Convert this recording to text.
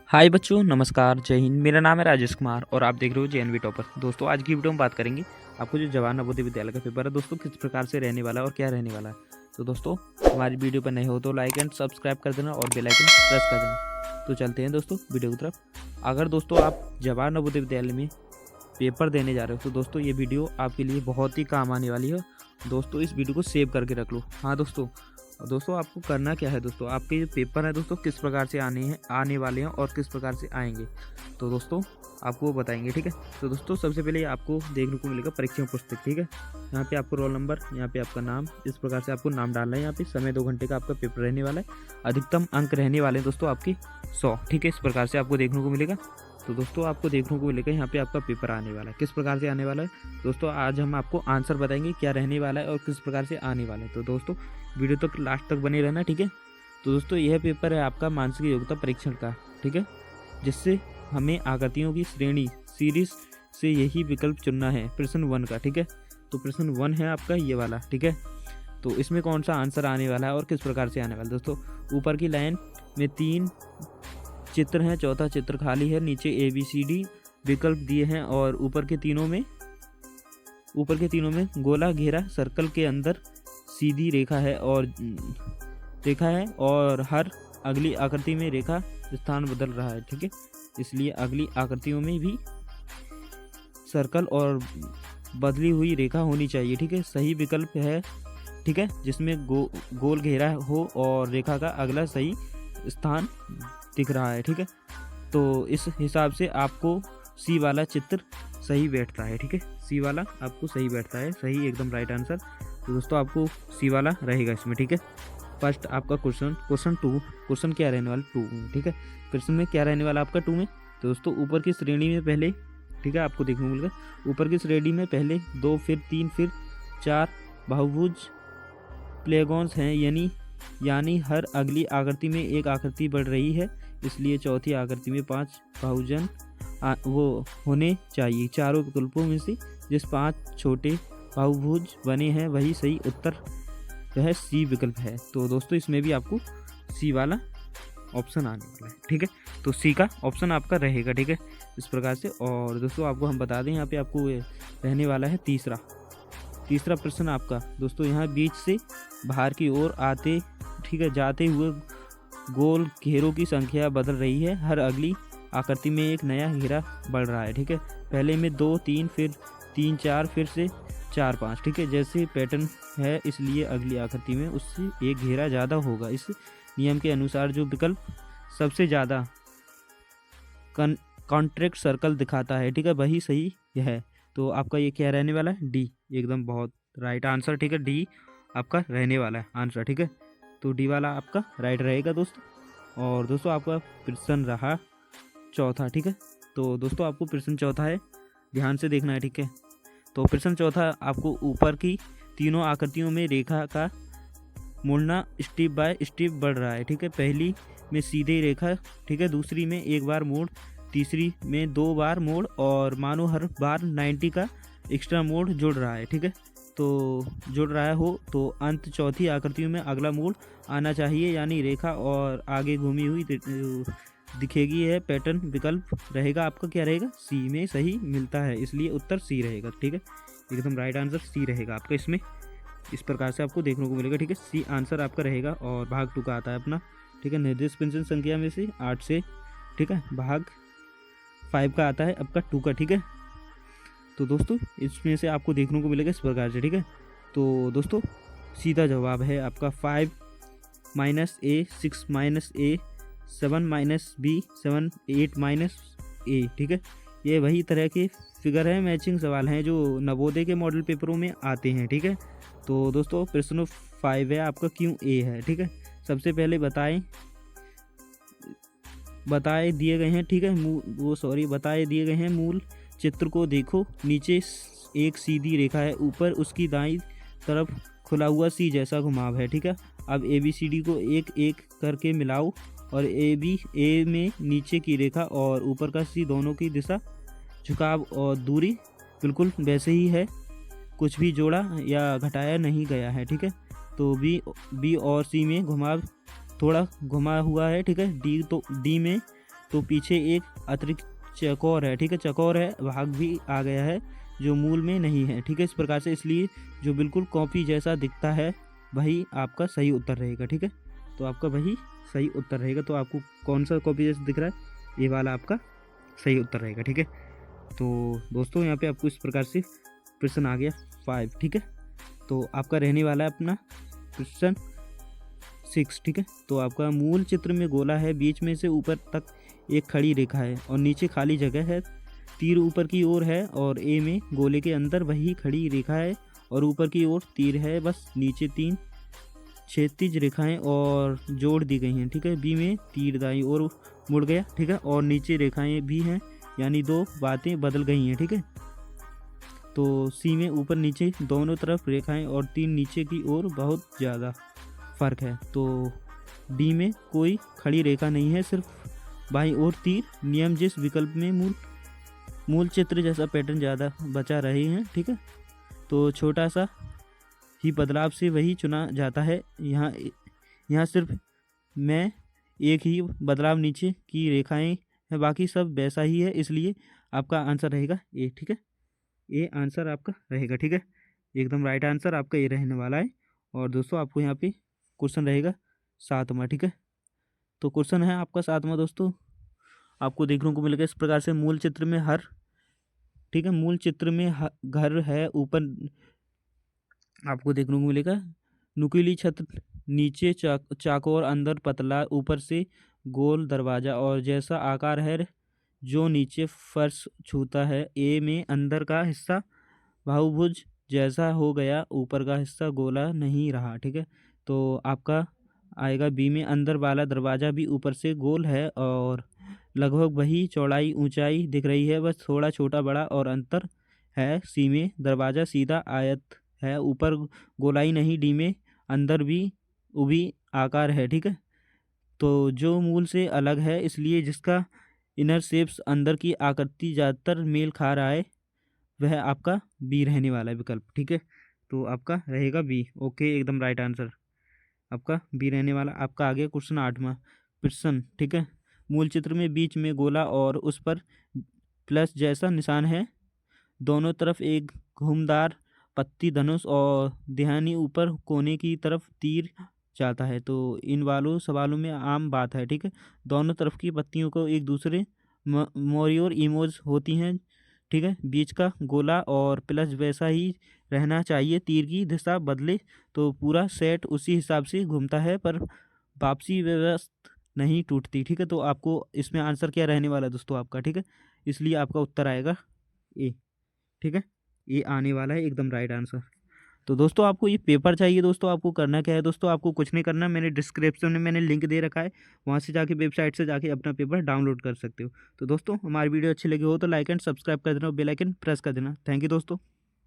हाय बच्चों, नमस्कार, जय हिंद। मेरा नाम है राजेश कुमार और आप देख रहे हो जेएनवी टॉपर। दोस्तों, आज की वीडियो में बात करेंगे आपको जो जवाहर नवोदय विद्यालय का पेपर है दोस्तों किस प्रकार से रहने वाला है और क्या रहने वाला है। तो दोस्तों, हमारी वीडियो पर नए हो तो लाइक एंड सब्सक्राइब कर देना और बेल आइकन प्रेस कर देना। तो चलते हैं दोस्तों वीडियो की तरफ। अगर दोस्तों आप जवाहर नवोदय विद्यालय में पेपर देने जा रहे हो तो दोस्तों ये वीडियो आपके लिए बहुत ही काम आने वाली है। दोस्तों, इस वीडियो को सेव करके रख लो। हाँ दोस्तों आपको करना क्या है दोस्तों, आपके जो पेपर है दोस्तों किस प्रकार से आने वाले हैं और किस प्रकार से आएंगे तो दोस्तों आपको वो बताएंगे, ठीक है। तो दोस्तों सबसे पहले आपको देखने को मिलेगा परीक्षा पुस्तक, ठीक है। यहाँ पे आपको रोल नंबर, यहाँ पे आपका नाम, इस प्रकार से आपको नाम डालना है। यहाँ पे समय 2 घंटे का आपका पेपर रहने वाला है। अधिकतम अंक रहने वाले हैं दोस्तों आपके 100, ठीक है। इस प्रकार से आपको देखने को मिलेगा। तो दोस्तों आपको देखने को मिलेगा यहाँ पे आपका पेपर आने वाला है। किस प्रकार से आने वाला है दोस्तों, आज हम आपको आंसर बताएंगे क्या रहने वाला है और किस प्रकार से आने वाला है। तो दोस्तों वीडियो तक लास्ट तक बने रहना, ठीक है। तो दोस्तों यह पेपर है आपका मानसिक योग्यता परीक्षण का, ठीक है, जिससे हमें आकृतियों की श्रेणी सीरीज से यही विकल्प चुनना है प्रश्न 1 का, ठीक है। तो प्रश्न 1 है आपका ये वाला, ठीक है। तो इसमें कौन सा आंसर आने वाला है और किस प्रकार से आने वाला है दोस्तों। ऊपर की लाइन में 3 चित्र हैं, चौथा चित्र खाली है। नीचे ABCD विकल्प दिए हैं और ऊपर के तीनों में गोला घेरा सर्कल के अंदर सीधी रेखा है और हर अगली आकृति में रेखा स्थान बदल रहा है, ठीक है। इसलिए अगली आकृतियों में भी सर्कल और बदली हुई रेखा होनी चाहिए, ठीक है। सही विकल्प है, ठीक है, जिसमें गोल घेरा हो और रेखा का अगला सही स्थान दिख रहा है, ठीक है। तो इस हिसाब से आपको सी वाला चित्र सही बैठता है, ठीक है। सी वाला आपको सही बैठता है, सही एकदम राइट आंसर। तो दोस्तों आपको सी वाला रहेगा इसमें, ठीक है। फर्स्ट आपका क्वेश्चन 2, क्वेश्चन क्या रहने वाला 2 में, ठीक है। क्वेश्चन में क्या रहने वाला आपका 2 में तो दोस्तों ऊपर की श्रेणी में पहले, ठीक है, आपको देखने को मिलेगा ऊपर की श्रेणी में पहले 2 फिर 3 फिर 4 बहुभुज प्लेगॉन्स हैं, यानी हर अगली आकृति में एक आकृति बढ़ रही है। इसलिए चौथी आकृति में 5 बहुभुज वो होने चाहिए। चारों विकल्पों में से जिस 5 छोटे बहुभुज बने हैं वही सही उत्तर वह सी विकल्प है। तो दोस्तों इसमें भी आपको सी वाला ऑप्शन आने वाला है, ठीक है। तो सी का ऑप्शन आपका रहेगा, ठीक है, इस प्रकार से। और दोस्तों आपको हम बता दें यहाँ पे आपको रहने वाला है तीसरा प्रश्न आपका दोस्तों। यहाँ बीच से बाहर की ओर आते, ठीक है, जाते हुए गोल घेरों की संख्या बदल रही है। हर अगली आकृति में एक नया घेरा बढ़ रहा है, ठीक है। पहले में 2 3 फिर 3 4 फिर से 4 5, ठीक है। जैसे पैटर्न है इसलिए अगली आकृति में उससे एक घेरा ज़्यादा होगा। इस नियम के अनुसार जो विकल्प सबसे ज़्यादा कॉन्ट्रैक्ट सर्कल दिखाता है, ठीक है, वही सही है। तो आपका ये क्या रहने वाला है, डी, एकदम बहुत राइट आंसर, ठीक है। डी आपका रहने वाला है आंसर, ठीक है। तो डी वाला आपका राइट रहेगा दोस्तों। और दोस्तों आपका प्रश्न रहा चौथा, ठीक है। तो दोस्तों आपको प्रश्न चौथा है, ध्यान से देखना है, ठीक है। तो प्रश्न चौथा आपको ऊपर की तीनों आकृतियों में रेखा का मुड़ना स्टेप बाय स्टेप बढ़ रहा है, ठीक है। पहली में सीधे रेखा, ठीक है, दूसरी में एक बार मोड़, तीसरी में 2 बार मोड़ और मानो हर बार 90 का एक्स्ट्रा मोड़ जुड़ रहा है, ठीक है। तो जुड़ रहा हो तो अंत चौथी आकृतियों में अगला मोड़ आना चाहिए, यानी रेखा और आगे घूमी हुई दिखेगी। है पैटर्न विकल्प रहेगा आपका क्या रहेगा, सी में सही मिलता है, इसलिए उत्तर सी रहेगा, ठीक है। एकदम राइट आंसर सी रहेगा आपका इसमें। इस प्रकार से आपको देखने को मिलेगा, ठीक है। सी आंसर आपका रहेगा। और भाग 2 का आता है अपना, ठीक है, निर्दिष्ट पेंशन संख्या में से 8 से, ठीक है, भाग 5 का आता है आपका 2 का, ठीक है। तो दोस्तों इसमें से आपको देखने को मिलेगा इस प्रकार से, ठीक है। तो दोस्तों सीधा जवाब है आपका 5 -a 6 -a 7 -b 7 8 -a, ठीक है। ये वही तरह के फिगर है, मैचिंग सवाल हैं जो नवोदय के मॉडल पेपरों में आते हैं, ठीक है। तो दोस्तों प्रश्न 5 है आपका क्यों ए है, ठीक है। सबसे पहले बताए दिए गए हैं, ठीक है, बताए दिए गए हैं मूल चित्र को देखो। नीचे एक सीधी रेखा है, ऊपर उसकी दाईं तरफ खुला हुआ सी जैसा घुमाव है, ठीक है। अब ABCD को एक एक करके मिलाओ और A में नीचे की रेखा और ऊपर का सी दोनों की दिशा, झुकाव और दूरी बिल्कुल वैसे ही है, कुछ भी जोड़ा या घटाया नहीं गया है, ठीक है। तो B और C में घुमाव थोड़ा घुमा हुआ है, ठीक है। डी में तो पीछे एक अतिरिक्त चौकोर है, ठीक है, चौकोर है, भाग भी आ गया है जो मूल में नहीं है, ठीक है। इस प्रकार से, इसलिए जो बिल्कुल कॉपी जैसा दिखता है वही आपका सही उत्तर रहेगा, ठीक है। तो आपका वही सही उत्तर रहेगा। तो आपको कौन सा कॉपी जैसा दिख रहा है, ये वाला आपका सही उत्तर रहेगा, ठीक है। तो दोस्तों यहाँ पे आपको इस प्रकार से प्रश्न आ गया 5, ठीक है। तो आपका रहने वाला है अपना प्रश्न 6, ठीक है। तो आपका मूल चित्र में गोला है, बीच में से ऊपर तक एक खड़ी रेखा है और नीचे खाली जगह है। तीर ऊपर की ओर है और ए में गोले के अंदर वही खड़ी रेखा है और ऊपर की ओर तीर है। बस नीचे 3 क्षैतिज रेखाएं और जोड़ दी गई हैं, ठीक है। बी में तीर दाईं ओर मुड़ गया, ठीक है, और नीचे रेखाएं भी हैं, यानी 2 बातें बदल गई हैं, ठीक है। तो सी में ऊपर नीचे दोनों तरफ रेखाएं और 3 नीचे की ओर बहुत ज़्यादा फ़र्क है। तो डी में कोई खड़ी रेखा नहीं है, सिर्फ बाईं ओर तीर। नियम जिस विकल्प में मूल चित्र जैसा पैटर्न ज़्यादा बचा रहे हैं, ठीक है, तो छोटा सा ही बदलाव से वही चुना जाता है। यहाँ सिर्फ मैं एक ही बदलाव नीचे की रेखाएं है, बाकी सब वैसा ही है, इसलिए आपका आंसर रहेगा ए, ठीक है। ए आंसर आपका रहेगा, ठीक है। एकदम राइट आंसर आपका ये रहने वाला है। और दोस्तों आपको यहाँ पे क्वेश्चन रहेगा 7वां, ठीक है। तो क्वेश्चन है आपका 7वां दोस्तों, आपको देखने को मिलेगा इस प्रकार से। मूल चित्र में ठीक है, मूल चित्र में घर है, ऊपर आपको देखने को मिलेगा नुकीली छत, नीचे चाकोर, अंदर पतला, ऊपर से गोल दरवाजा और जैसा आकार है जो नीचे फर्श छूता है। ए में अंदर का हिस्सा बहुभुज जैसा हो गया, ऊपर का हिस्सा गोला नहीं रहा, ठीक है। तो आपका आएगा बी में अंदर वाला दरवाज़ा भी ऊपर से गोल है और लगभग वही चौड़ाई ऊंचाई दिख रही है, बस थोड़ा छोटा बड़ा और अंतर है। सी में दरवाज़ा सीधा आयत है, ऊपर गोलाई नहीं। डी में अंदर भी उभी आकार है, ठीक है। तो जो मूल से अलग है, इसलिए जिसका इनर शेप्स अंदर की आकृति ज़्यादातर मेल खा रहा है, वह आपका बी रहने वाला है विकल्प, ठीक है। तो आपका रहेगा बी, ओके, एकदम राइट आंसर आपका बी रहने वाला। आपका आगे क्वेश्चन 8वां प्रश्न, ठीक है। मूल चित्र में बीच में गोला और उस पर प्लस जैसा निशान है, दोनों तरफ एक घुमदार पत्ती धनुष और ध्यानी ऊपर कोने की तरफ तीर जाता है। तो इन वालों सवालों में आम बात है, ठीक है। दोनों तरफ की पत्तियों को एक दूसरे मोरियोर इमोज होती हैं, ठीक है। बीच का गोला और प्लस वैसा ही रहना चाहिए, तीर की दिशा बदले तो पूरा सेट उसी हिसाब से घूमता है, पर वापसी व्यवस्था नहीं टूटती, ठीक है। तो आपको इसमें आंसर क्या रहने वाला है दोस्तों आपका, ठीक है, इसलिए आपका उत्तर आएगा ए, ठीक है। ये आने वाला है एकदम राइट आंसर। तो दोस्तों आपको ये पेपर चाहिए, दोस्तों आपको करना क्या है दोस्तों, आपको कुछ नहीं करना, मैंने डिस्क्रिप्शन में मैंने लिंक दे रखा है, वहाँ से जाके वेबसाइट से जाके अपना पेपर डाउनलोड कर सकते हो। तो दोस्तों हमारी वीडियो अच्छी लगी हो तो लाइक एंड सब्सक्राइब कर देना और बेल आइकन प्रेस कर देना। थैंक यू दोस्तों।